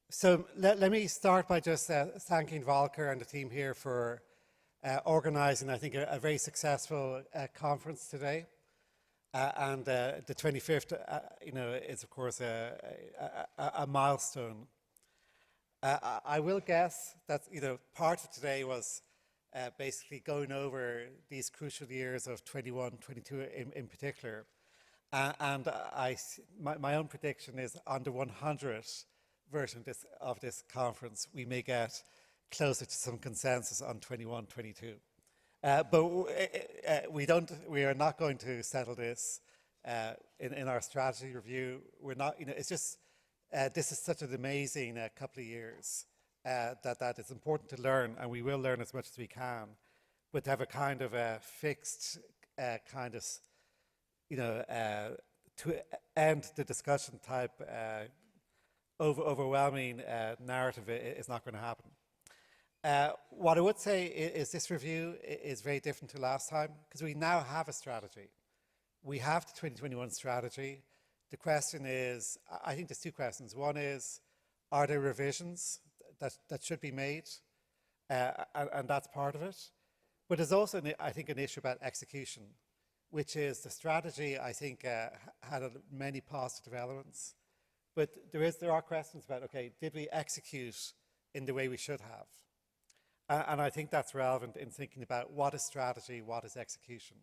So let me start by just thanking Volker and the team here for organizing, I think, a very successful conference today. And the 25th, is of course a milestone. I will guess that, part of today was basically going over these crucial years of 21, 22 in particular. And my own prediction is on the 100th version of this conference, we may get closer to some consensus on 21, 22. But we are not going to settle this in our strategy review. We're not, it's just, this is such an amazing couple of years that it's important to learn, and we will learn as much as we can, but to have a kind of a fixed kind of, to end the discussion type overwhelming narrative is not going to happen. What I would say is this review is very different to last time because we now have a strategy. We have the 2021 strategy. The question is, I think there's two questions. One is, are there revisions that should be made? And that's part of it. But there's also, I think, an issue about execution, which is the strategy, I think, had many positive elements. But there are questions about, okay, did we execute in the way we should have? And I think that's relevant in thinking about what is strategy, what is execution.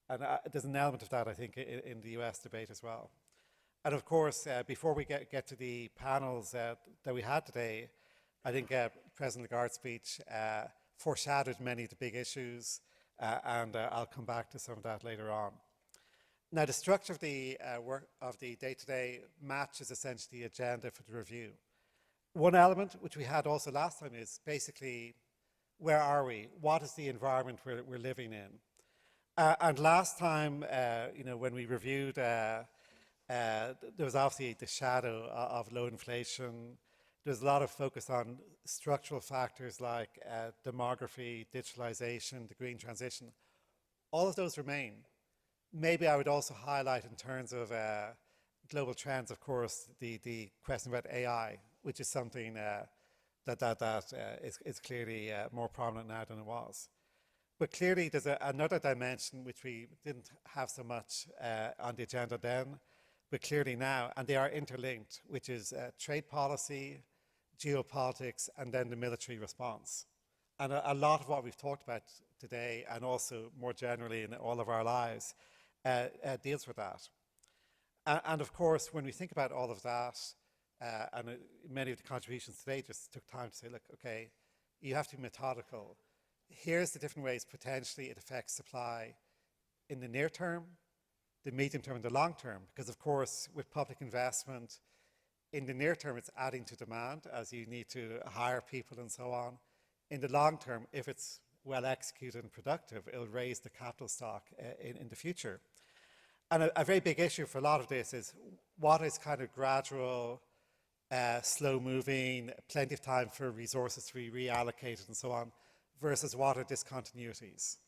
And there's an element of that, I think, in the US debate as well. And of course, before we get to the panels that we had today, I think President Lagarde's speech foreshadowed many of the big issues, and I'll come back to some of that later on. Now, the structure of the work of the day today matches essentially the agenda for the review. One element, which we had also last time, is basically, where are we? What is the environment we're living in? And last time, when we reviewed, there was obviously the shadow of low inflation. There's a lot of focus on structural factors like demography, digitalization, the green transition. All of those remain. Maybe I would also highlight in terms of global trends, of course, the question about AI, which is something that is clearly more prominent now than it was. But clearly there's another dimension which we didn't have so much on the agenda then, but clearly now, and they are interlinked, which is trade policy, geopolitics, and then the military response. And a lot of what we've talked about today, and also more generally in all of our lives, deals with that. And of course, when we think about all of that, and many of the contributions today just took time to say, look, okay, you have to be methodical. Here's the different ways potentially it affects supply in the near term, the medium term, and the long term. Because of course, with public investment, in the near term, it's adding to demand as you need to hire people and so on. In the long term, if it's well executed and productive, it'll raise the capital stock in the future. And a very big issue for a lot of this is what is kind of gradual, slow moving, plenty of time for resources to be reallocated and so on, versus what are discontinuities.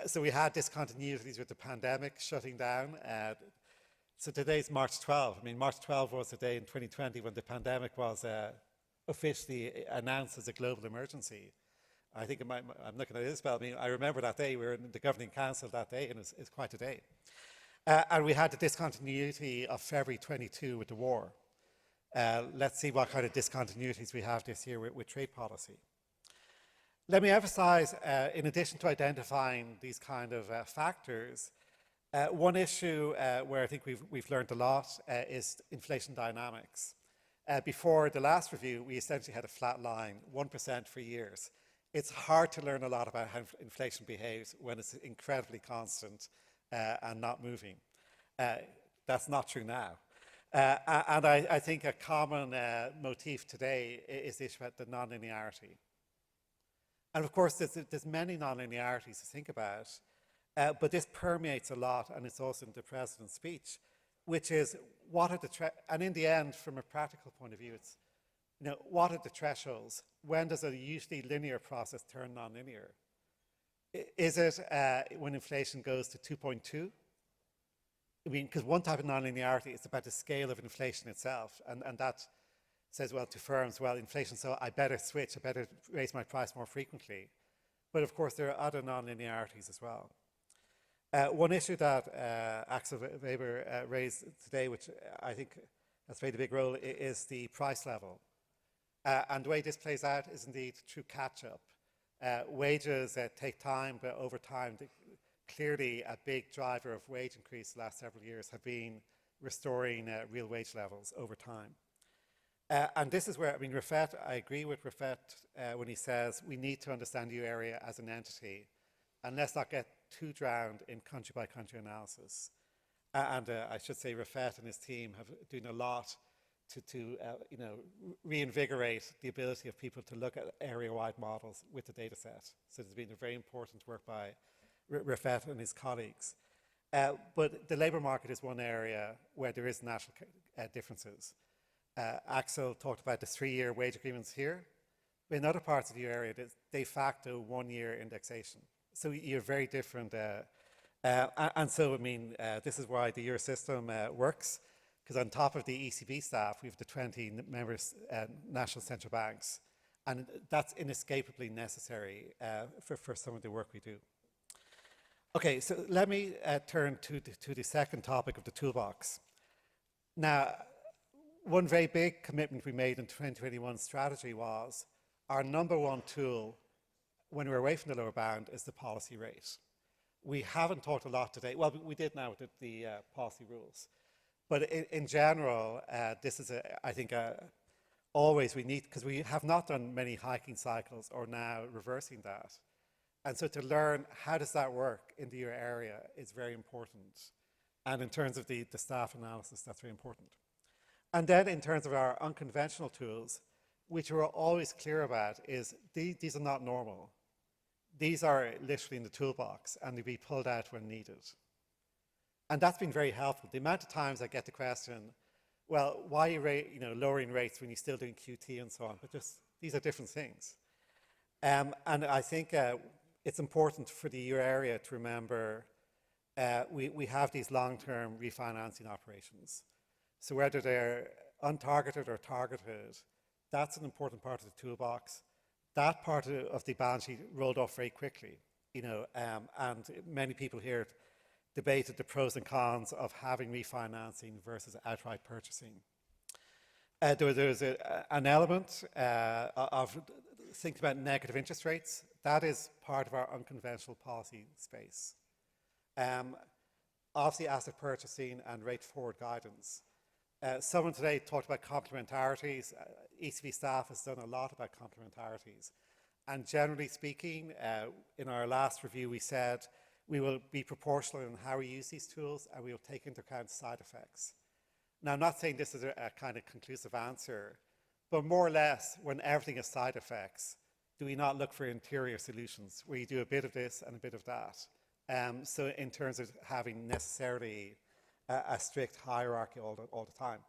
So we had discontinuities with the pandemic shutting down. So today's March 12. I mean, March 12 was the day in 2020 when the pandemic was officially announced as a global emergency. I think I'm looking at Isabel. I mean, I remember that day. We were in the governing council that day, and it's quite a day. And we had the discontinuity of February 22 with the war. Let's see what kind of discontinuities we have this year with trade policy. Let me emphasize, in addition to identifying these kind of factors, one issue where I think we've learned a lot is inflation dynamics. Before the last review, we essentially had a flat line, 1% for years. It's hard to learn a lot about how inflation behaves when it's incredibly constant and not moving. That's not true now. And I think a common motif today is the issue about the nonlinearity. And of course, there's many nonlinearities to think about, but this permeates a lot, and it's also in the President's speech, which is what are and in the end, from a practical point of view, it's, what are the thresholds? When does a usually linear process turn nonlinear? Is it when inflation goes to 2.2? I mean, because one type of nonlinearity is about the scale of inflation itself, and that says, well, to firms, well, inflation, so I better switch, I better raise my price more frequently. But of course, there are other non-linearities as well. One issue that Axel Weber raised today, which I think has played a big role, is the price level. And the way this plays out is indeed through catch-up. Wages take time, but over time, clearly a big driver of wage increase the last several years have been restoring real wage levels over time. And this is where, I mean, Rafet, I agree with Rafet when he says we need to understand the EU area as an entity, and let's not get too drowned in country-by-country analysis. And I should say Rafet and his team have doing a lot to reinvigorate the ability of people to look at area-wide models with the data set. So there's been a very important work by Rafet and his colleagues. But the labour market is one area where there is national differences. Axel talked about the 3-year wage agreements here. But in other parts of the area, there's de facto 1-year indexation. So you're very different. And so, I mean, this is why the Euro system works, because on top of the ECB staff, we have the 20 members, national central banks. And that's inescapably necessary for some of the work we do. Okay, so let me turn to the second topic of the toolbox. Now, one very big commitment we made in 2021 strategy was our number one tool when we're away from the lower bound is the policy rate. We haven't talked a lot today. Well, we did now with the policy rules. But in general, this is, I think, always we need, because we have not done many hiking cycles or now reversing that. And so to learn how does that work in the euro area is very important. And in terms of the staff analysis, that's very important. And then in terms of our unconventional tools, which we're always clear about, is these are not normal. These are literally in the toolbox and they'll be pulled out when needed. And that's been very helpful. The amount of times I get the question, well, why are you lowering rates when you're still doing QT and so on? But just these are different things. And I think it's important for the euro area to remember we have these long-term refinancing operations. So whether they're untargeted or targeted, that's an important part of the toolbox. That part of the balance sheet rolled off very quickly, and many people here debated the pros and cons of having refinancing versus outright purchasing. There's an element of thinking about negative interest rates. That is part of our unconventional policy space. Obviously, asset purchasing and rate forward guidance. Someone today talked about complementarities. ECB staff has done a lot about complementarities. And generally speaking, in our last review, we said we will be proportional in how we use these tools and we will take into account side effects. Now, I'm not saying this is a kind of conclusive answer, but more or less, when everything is side effects, do we not look for interior solutions where you do a bit of this and a bit of that? So in terms of having necessarily a strict hierarchy all the time.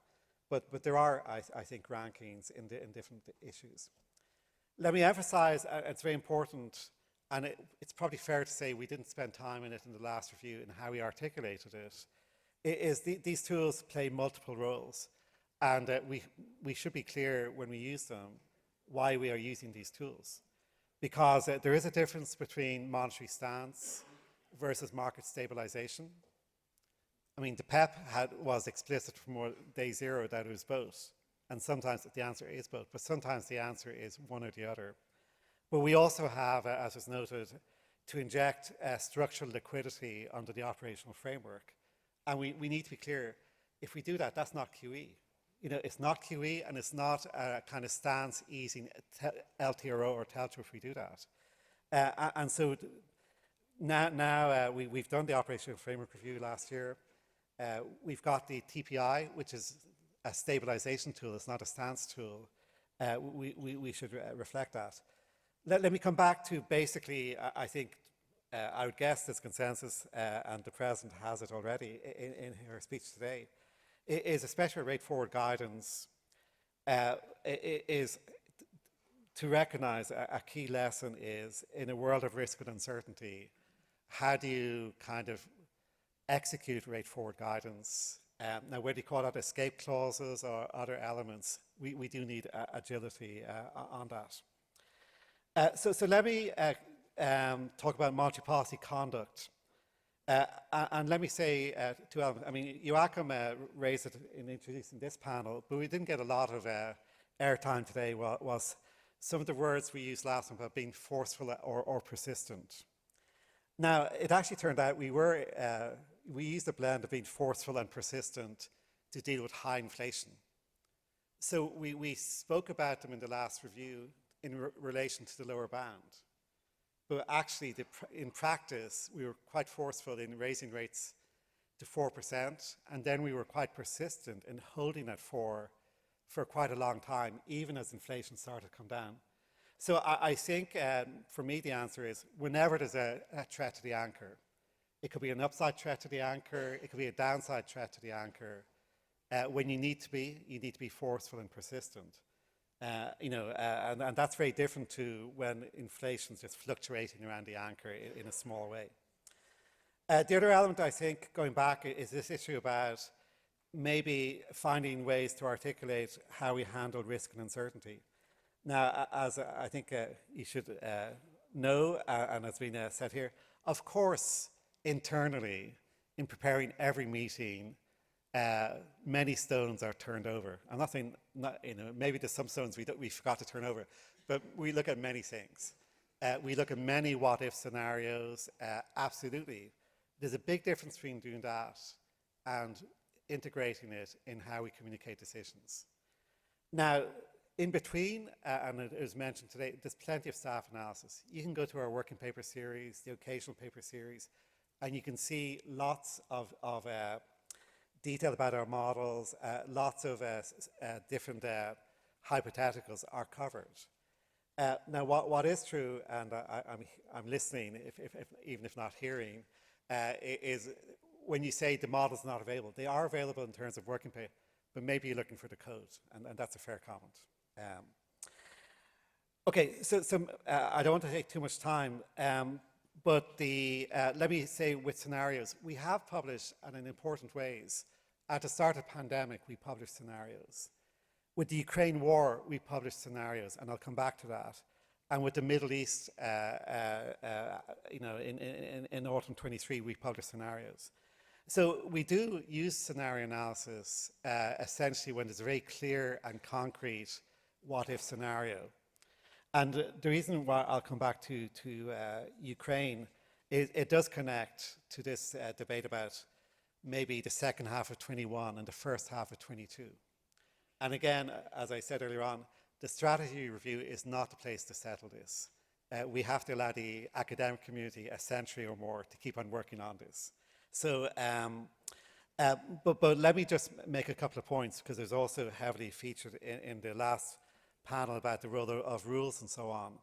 But there are, I think, rankings in different issues. Let me emphasize, it's very important, and it's probably fair to say we didn't spend time in it in the last review and how we articulated it, is these tools play multiple roles. And we should be clear when we use them why we are using these tools. Because there is a difference between monetary stance versus market stabilization. I mean, the PEP was explicit from day zero that it was both. And sometimes the answer is both, but sometimes the answer is one or the other. But we also have, as was noted, to inject structural liquidity under the operational framework. And we need to be clear, if we do that, that's not QE. It's not QE and it's not a kind of stance easing LTRO or TLTRO if we do that. And so now we've done the operational framework review last year. We've got the TPI, which is a stabilization tool. It's not a stance tool. We should reflect that. Let me come back to basically, I think, I would guess there's consensus, and the President has it already in her speech today, is especially rate forward guidance is to recognize a key lesson is in a world of risk and uncertainty, how do you kind of execute rate forward guidance? Now, whether you call that escape clauses or other elements, we do need agility on that. So let me talk about monetary policy conduct. And let me say two elements. I mean, Joachim raised it in introducing this panel, but we didn't get a lot of airtime today. Was some of the words we used last time about being forceful or persistent. Now, it actually turned out we used a blend of being forceful and persistent to deal with high inflation. So we spoke about them in the last review in relation to the lower bound. But actually, in practice, we were quite forceful in raising rates to 4%, and then we were quite persistent in holding at 4% for quite a long time, even as inflation started to come down. So I think, for me, the answer is whenever there's a threat to the anchor, it could be an upside threat to the anchor, it could be a downside threat to the anchor. When you need to be forceful and persistent. And that's very different to when inflation's just fluctuating around the anchor in a small way. The other element, I think, going back, is this issue about maybe finding ways to articulate how we handle risk and uncertainty. Now, as I think you should know, and has been said here, of course, internally, in preparing every meeting, many stones are turned over. I'm not saying, maybe there's some stones we forgot to turn over, but we look at many things. We look at many what-if scenarios, absolutely. There's a big difference between doing that and integrating it in how we communicate decisions. Now, in between, and it was mentioned today, there's plenty of staff analysis. You can go to our working paper series, the occasional paper series, and you can see lots of detail about our models, lots of different hypotheticals are covered. Now, what is true, and I'm listening, even if not hearing, is when you say the model's not available, they are available in terms of working paper, but maybe you're looking for the code, and that's a fair comment. Okay, so I don't want to take too much time, but let me say with scenarios, we have published, and in important ways, at the start of the pandemic, we published scenarios. With the Ukraine war, we published scenarios, and I'll come back to that. And with the Middle East, in autumn 23, we published scenarios. So we do use scenario analysis essentially when there's a very clear and concrete what-if scenario. And the reason why I'll come back to Ukraine is it does connect to this debate about maybe the second half of 21 and the first half of 22. And again, as I said earlier on, the strategy review is not the place to settle this. We have to allow the academic community a century or more to keep on working on this. So, but let me just make a couple of points, because there's also heavily featured in the last panel about the role of rules and so on.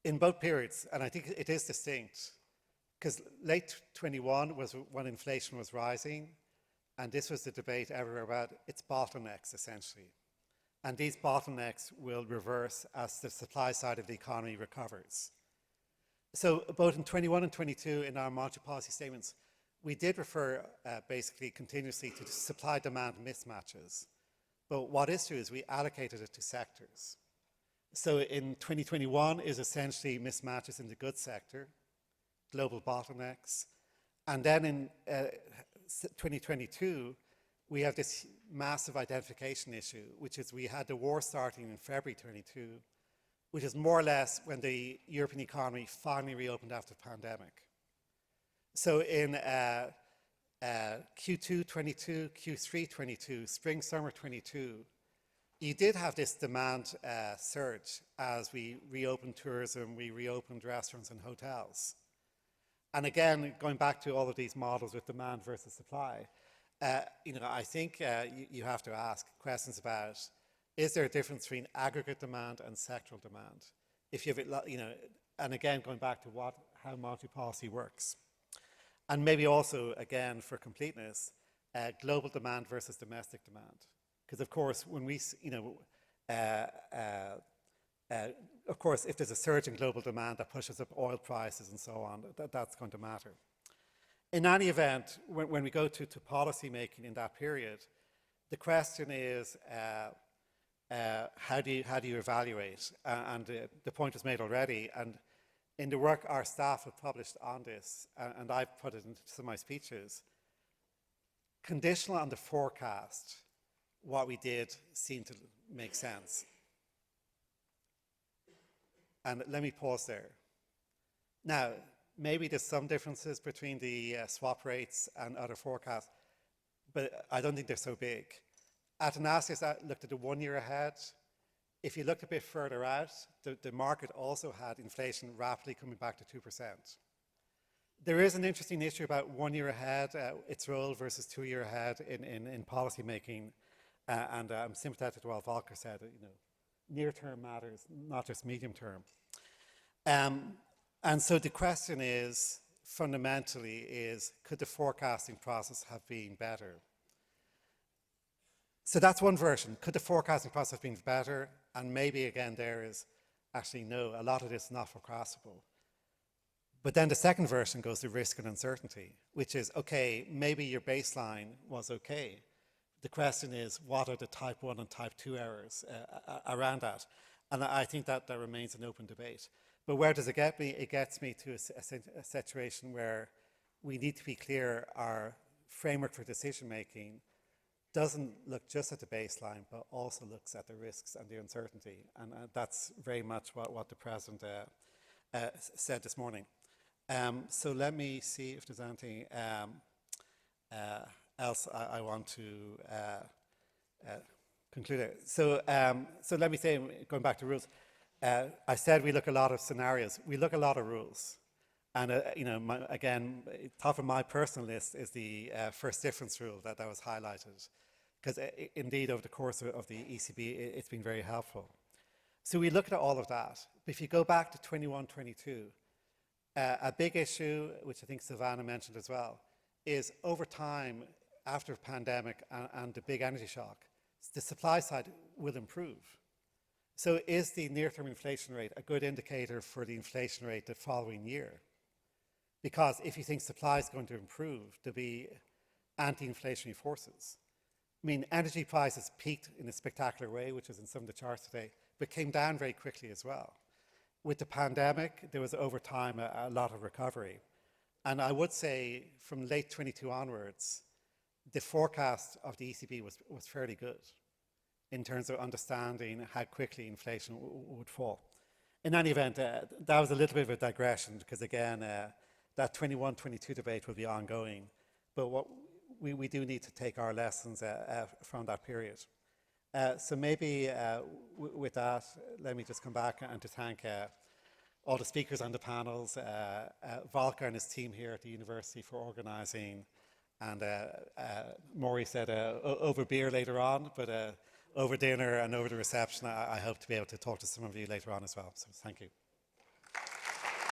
In both periods, and I think it is distinct, because late 21 was when inflation was rising, and this was the debate everywhere about its bottlenecks, essentially. And these bottlenecks will reverse as the supply side of the economy recovers. So both in 21 and 22 in our monetary policy statements, we did refer basically continuously to supply-demand mismatches. But what is true is we allocated it to sectors. So in 2021 is essentially mismatches in the goods sector, global bottlenecks. And then in 2022, we have this massive identification issue, which is we had the war starting in February 22, which is more or less when the European economy finally reopened after the pandemic. So in Q2 22, Q3 22, spring, summer 22, you did have this demand surge as we reopened tourism, we reopened restaurants and hotels. And again, going back to all of these models with demand versus supply, I think you have to ask questions about, is there a difference between aggregate demand and sectoral demand? If you have, and again, going back to how monetary policy works. And maybe also, again, for completeness, global demand versus domestic demand. Because of course, when we, of course, if there's a surge in global demand that pushes up oil prices and so on, that's going to matter. In any event, when we go to policy making in that period, the question is how do you evaluate? And the point was made already. And in the work our staff have published on this, and I've put it into some of my speeches, conditional on the forecast, what we did seemed to make sense. And let me pause there. Now, maybe there's some differences between the swap rates and other forecasts, but I don't think they're so big. Athanasius looked at the 1 year ahead. If you looked a bit further out, the market also had inflation rapidly coming back to 2%. There is an interesting issue about 1 year ahead, its role versus 2 year ahead in policy making. And I'm sympathetic to what Volker said, near term matters, not just medium term. And so the question is, fundamentally, could the forecasting process have been better? So that's one version. Could the forecasting process have been better? And maybe again there is actually no, a lot of this is not forecastable. But then the second version goes to risk and uncertainty, which is, okay, maybe your baseline was okay. The question is, what are the type 1 and type 2 errors around that? And I think that remains an open debate. But where does it get me? It gets me to a situation where we need to be clear our framework for decision making doesn't look just at the baseline, but also looks at the risks and the uncertainty. And that's very much what the President said this morning. So let me see if there's anything else I want to conclude it. So let me say, going back to rules, I said we look at a lot of scenarios. We look at a lot of rules. And again, top of my personal list is the first difference rule that was highlighted, because indeed over the course of the ECB, it's been very helpful. So we looked at all of that. But if you go back to 21-22, a big issue, which I think Silvana mentioned as well, is over time, after the pandemic and the big energy shock, the supply side will improve. So is the near-term inflation rate a good indicator for the inflation rate the following year? Because if you think supply is going to improve, there'll be anti-inflationary forces. I mean, energy prices peaked in a spectacular way, which is in some of the charts today, but came down very quickly as well. With the pandemic, there was over time a lot of recovery. And I would say from late 22 onwards, the forecast of the ECB was fairly good in terms of understanding how quickly inflation would fall. In any event, that was a little bit of a digression, because again, that 21-22 debate will be ongoing. But what we do need to take our lessons from that period. So maybe with that, let me just come back and to thank all the speakers on the panels, Volker and his team here at the university for organising, and Maury said over beer later on, but over dinner and over the reception, I hope to be able to talk to some of you later on as well. So thank you.